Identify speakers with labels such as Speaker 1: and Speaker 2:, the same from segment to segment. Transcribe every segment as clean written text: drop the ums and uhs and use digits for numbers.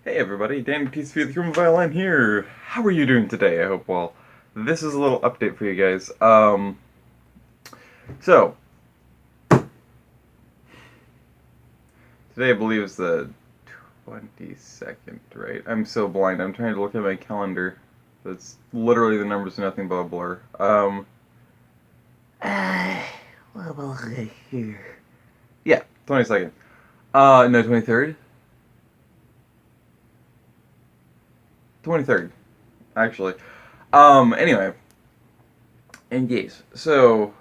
Speaker 1: Hey everybody, Dan TCP TheCriminalViolin here. How are you doing today? I hope well. This is a little update for you guys. So today I believe is the 22nd, right? I'm so blind. I'm trying to look at my calendar. That's literally the numbers are nothing but a blur. What will I here? Yeah, 22nd. No, 23rd. 23rd, actually. Anyway. And yes, so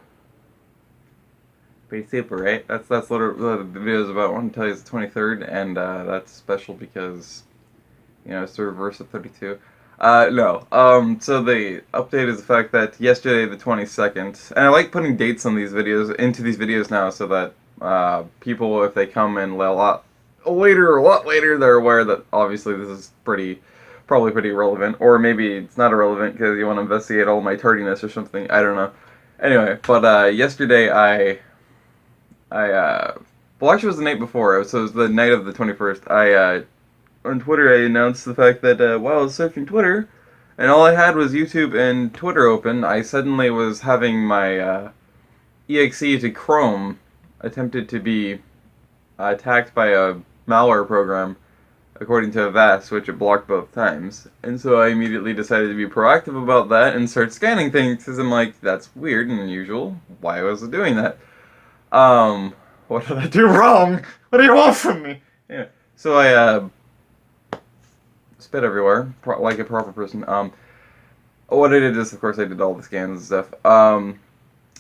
Speaker 1: pretty super, right? That's literally the video is about. I want to tell you it's the 23rd, and that's special because it's the reverse of 32. No. So the update is the fact that yesterday, the 22nd, and I like putting dates on these videos into these videos now, so that people, if they come in a lot later, they're aware that obviously this is probably pretty irrelevant, or maybe it's not irrelevant because you want to investigate all my tardiness or something. I don't know. Anyway, but yesterday well, actually, it was the night before, so it was the night of the 21st. On Twitter, I announced the fact that while I was surfing Twitter, and all I had was YouTube and Twitter open, I suddenly was having my exe to Chrome attempted to be attacked by a malware program, according to Avast, which it blocked both times. And so I immediately decided to be proactive about that and start scanning things, because I'm like, that's weird and unusual. Why was it doing that? What did I do wrong? What do you want from me? Yeah. So I spit everywhere, like a proper person. What I did is, of course, I did all the scans and stuff. And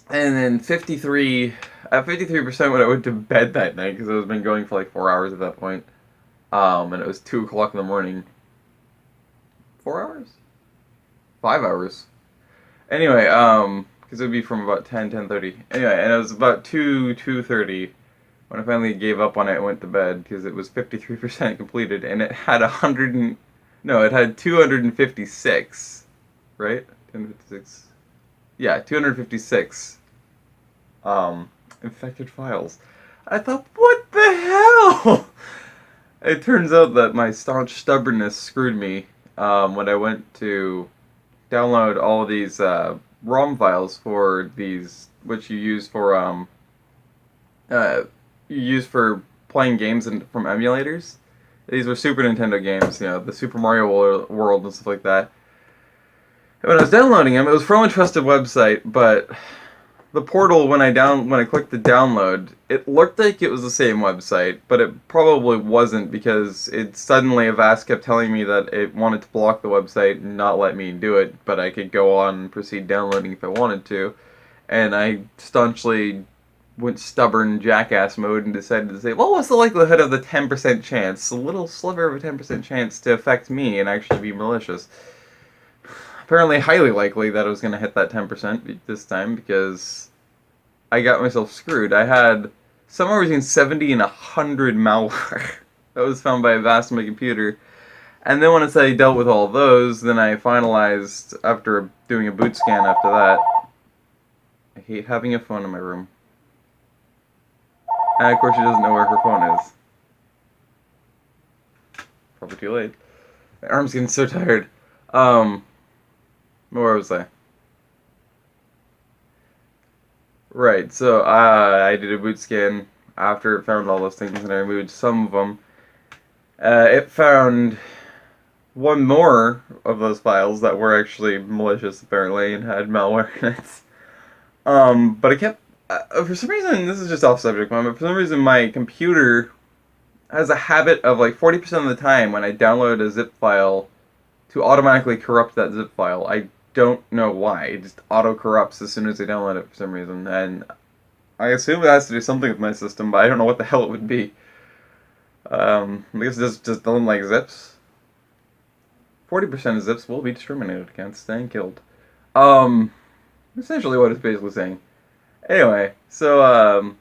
Speaker 1: then at 53% when I went to bed that night, because it was been going for like 4 hours at that point. And it was 2 o'clock in the morning. 4 hours? 5 hours. Anyway, because it would be from about 10:30. Anyway, and it was about 2:30 when I finally gave up on it and went to bed, because it was 53% completed, and it had it had 256, right? 256. Yeah, 256 infected files. I thought, what the hell? It turns out that my staunch stubbornness screwed me when I went to download all of these ROM files for these, which uh, you use for playing games from emulators. These were Super Nintendo games, the Super Mario World and stuff like that. And when I was downloading them, it was from a trusted website, but the portal, when I clicked the download, it looked like it was the same website, but it probably wasn't, because Avast kept telling me that it wanted to block the website and not let me do it, but I could go on and proceed downloading if I wanted to. And I staunchly went stubborn jackass mode and decided to say, well, what's the likelihood of the 10% chance, a little sliver of a 10% chance to affect me and actually be malicious? Apparently highly likely that I was going to hit that 10% this time, because I got myself screwed. I had somewhere between 70 and 100 malware that was found by Avast on my computer. And then once I dealt with all those, then I finalized, after doing a boot scan after that. I hate having a phone in my room. And of course she doesn't know where her phone is. Probably too late. My arm's getting so tired. Where was I? Right, so I did a boot scan after it found all those things, and I removed some of them. It found one more of those files that were actually malicious, apparently, and had malware in it. But it kept, for some reason, this is just off subject, but for some reason my computer has a habit of, like, 40% of the time when I download a zip file to automatically corrupt that zip file. I don't know why. It just auto-corrupts as soon as I download it for some reason, and I assume it has to do something with my system, but I don't know what the hell it would be. I guess it just doesn't like zips. 40% of zips will be discriminated against and killed. Essentially what it's basically saying. Anyway, so,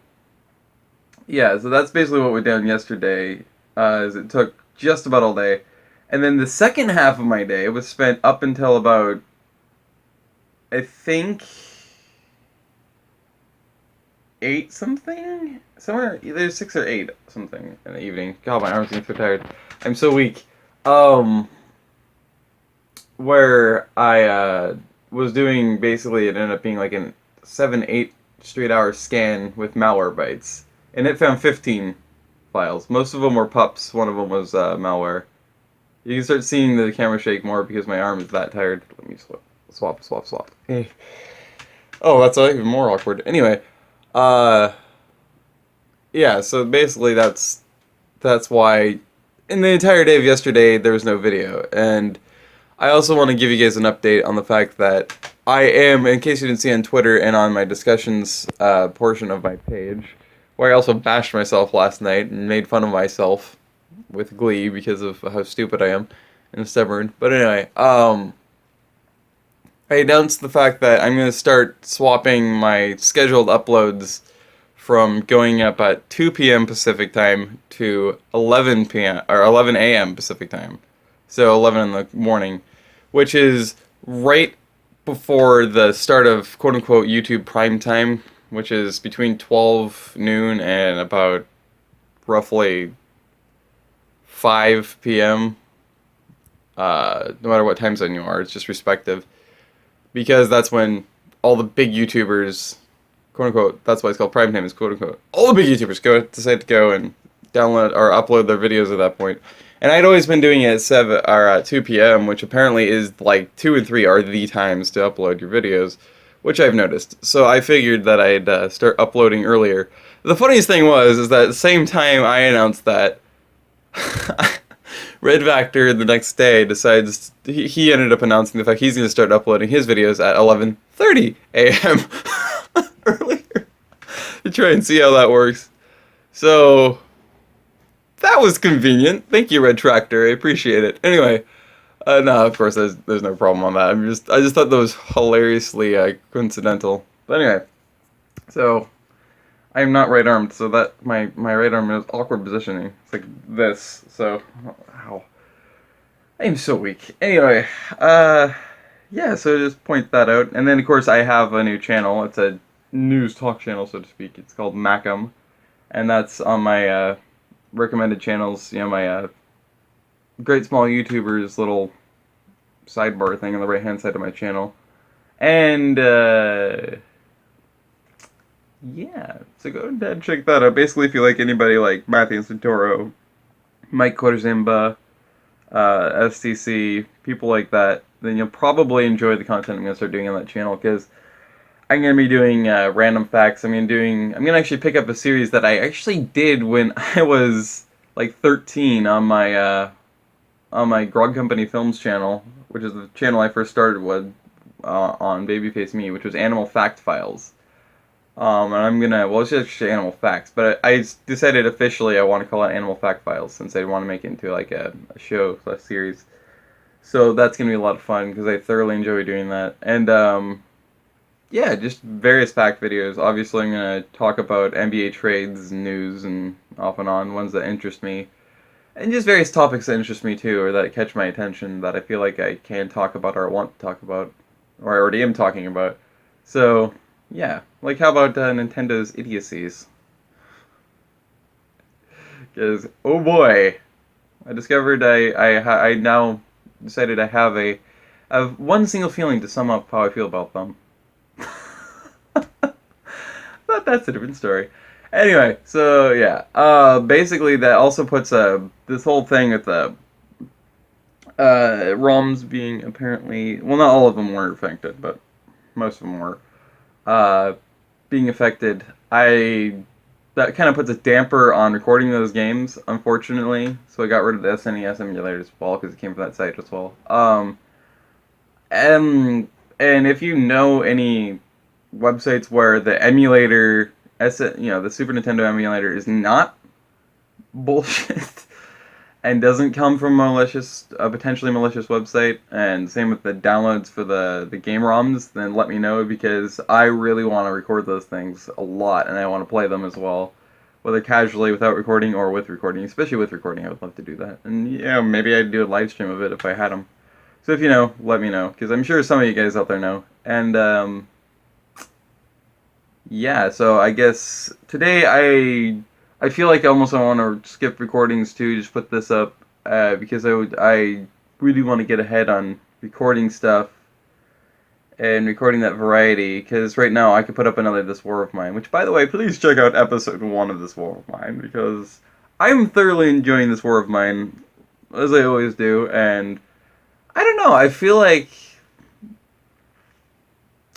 Speaker 1: yeah, so that's basically what went down yesterday, is it took just about all day. And then the second half of my day was spent up until about, I think, 8 something? Somewhere, either 6 or 8 something in the evening. God, my arms are so tired. I'm so weak. Um, where I was doing basically, it ended up being like an 7-8 straight hour scan with malware bytes, and it found 15 files. Most of them were pups. One of them was malware. You can start seeing the camera shake more because my arm is that tired. Let me swap. Okay. Oh, that's even more awkward. Anyway, uh, yeah. So basically, that's why in the entire day of yesterday there was no video, and I also want to give you guys an update on the fact that I am, in case you didn't see on Twitter and on my discussions portion of my page, where I also bashed myself last night and made fun of myself with glee because of how stupid I am and stubborn. But anyway, I announced the fact that I'm going to start swapping my scheduled uploads from going up at 2 p.m. Pacific time to 11 p.m. or 11 a.m. Pacific time. So 11 in the morning, which is right before the start of quote-unquote YouTube prime time, which is between 12 noon and about roughly 5 p.m. No matter what time zone you are, it's just respective. Because that's when all the big YouTubers, quote-unquote, that's why it's called prime time, is quote-unquote, all the big YouTubers decide to go and download or upload their videos at that point. And I'd always been doing it at 7 or at 2 p.m., which apparently is like 2 and 3 are the times to upload your videos, which I've noticed. So I figured that I'd start uploading earlier. The funniest thing is that at the same time I announced that, RedVacktor the next day decides he ended up announcing the fact he's going to start uploading his videos at 11:30 a.m. earlier to try and see how that works. So that was convenient. Thank you, RedVacktor. I appreciate it. Anyway, no, of course there's no problem on that. I just thought that was hilariously coincidental. But anyway, so I am not right armed, so that my right arm is awkward positioning. It's like this. So, ow. I am so weak. Anyway, yeah. So just point that out, and then of course I have a new channel. It's a news talk channel, so to speak. It's called Macam, and that's on my recommended channels. You know, my Great Small YouTubers little sidebar thing on the right hand side of my channel, and yeah, so go ahead and check that out. Basically, if you like anybody like Matthew Santoro, Mike Quarterzimba, STC, people like that, then you'll probably enjoy the content I'm going to start doing on that channel, because I'm going to be doing random facts. I'm going to actually pick up a series that I actually did when I was like 13 on my Grog Company Films channel, which is the channel I first started with on Babyface Me, which was Animal Fact Files. And I'm gonna, well, it's just Animal Facts, but I decided officially I want to call it Animal Fact Files, since I want to make it into like a show / series. So that's gonna be a lot of fun, because I thoroughly enjoy doing that. And yeah, just various fact videos. Obviously I'm gonna talk about NBA trades, news, and off and on, ones that interest me. And just various topics that interest me too, or that catch my attention, that I feel like I can talk about, or want to talk about, or I already am talking about. So yeah, like how about Nintendo's idiocies? Because, oh boy, I discovered I now decided I have one single feeling to sum up how I feel about them. But that's a different story. Anyway, so yeah, basically that also puts this whole thing with the ROMs being apparently, well, not all of them were affected, but most of them were. Being affected, that kind of puts a damper on recording those games, unfortunately. So I got rid of the SNES emulator as well, because it came from that site as well. And if you know any websites where the emulator, the Super Nintendo emulator is not bullshit and doesn't come from a potentially malicious website, and same with the downloads for the game ROMs, then let me know, because I really want to record those things a lot, and I want to play them as well, whether casually without recording or with recording. Especially with recording, I would love to do that, and yeah, maybe I'd do a live stream of it if I had them. So if you know, let me know, because I'm sure some of you guys out there know. And yeah, so I guess today I feel like I almost want to skip recordings too, just put this up because I really want to get ahead on recording stuff and recording that variety, because right now I could put up another This War of Mine, which, by the way, please check out episode 1 of This War of Mine, because I'm thoroughly enjoying This War of Mine, as I always do, and I don't know, I feel like...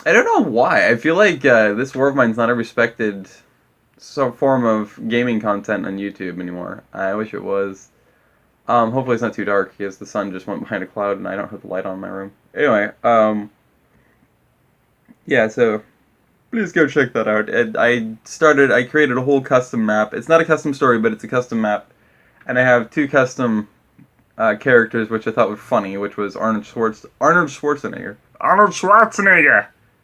Speaker 1: I don't know why. I feel like This War of Mine's not a respected form of gaming content on YouTube anymore. I wish it was. Hopefully it's not too dark, because the sun just went behind a cloud and I don't have the light on in my room. Anyway, yeah, so please go check that out. I created a whole custom map. It's not a custom story, but it's a custom map. And I have 2 custom characters, which I thought were funny, which was Arnold Schwarzenegger.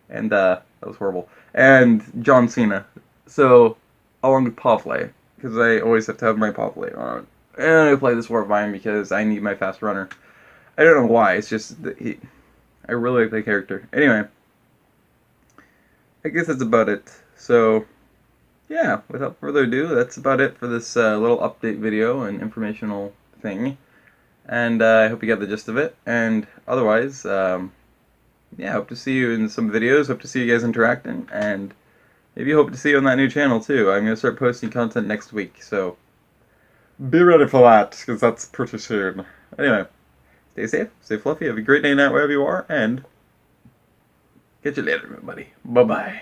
Speaker 1: And, that was horrible. And John Cena. So, along with Pavley, because I always have to have my Pavley on. And I play This War of Mine because I need my fast runner. I don't know why, it's just, I really like that character. Anyway. I guess that's about it. So, yeah, without further ado, that's about it for this little update video and informational thing. And I hope you got the gist of it. And otherwise, yeah, hope to see you in some videos. Hope to see you guys interacting. And maybe hope to see you on that new channel, too. I'm going to start posting content next week. So, be ready for that, because that's pretty soon. Anyway, stay safe, stay fluffy, have a great day, night, wherever you are, and... catch you later, everybody. Bye-bye.